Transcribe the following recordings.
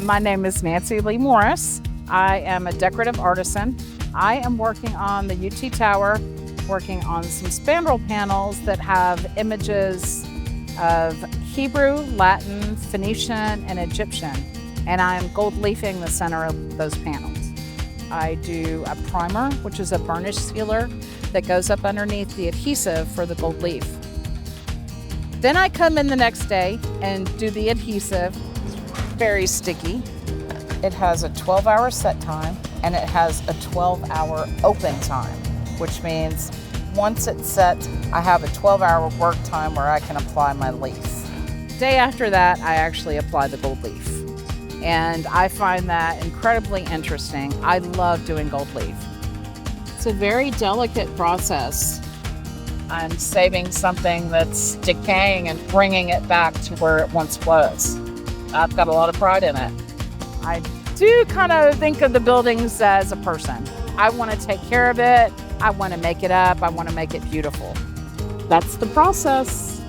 My name is Nancy Lee Morris. I am a decorative artisan. I am working on the UT Tower, working on some spandrel panels that have images of Hebrew, Latin, Phoenician, and Egyptian. And I'm gold leafing the center of those panels. I do a primer, which is a burnish sealer that goes up underneath the adhesive for the gold leaf. Then I come in the next day and do the adhesive. Very sticky. It has a 12-hour set time and it has a 12-hour open time, which means once it's set, I have a 12-hour work time where I can apply my leaf. Day after that, I actually apply the gold leaf. And I find that incredibly interesting. I love doing gold leaf. It's a very delicate process. I'm saving something that's decaying and bringing it back to where it once was. I've got a lot of pride in it. I do kind of think of the buildings as a person. I want to take care of it. I want to make it up. I want to make it beautiful. That's the process.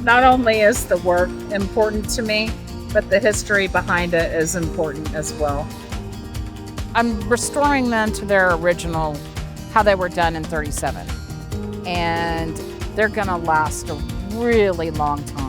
Not only is the work important to me, but the history behind it is important as well. I'm restoring them to their original, how they were done in '37. And they're going to last a really long time.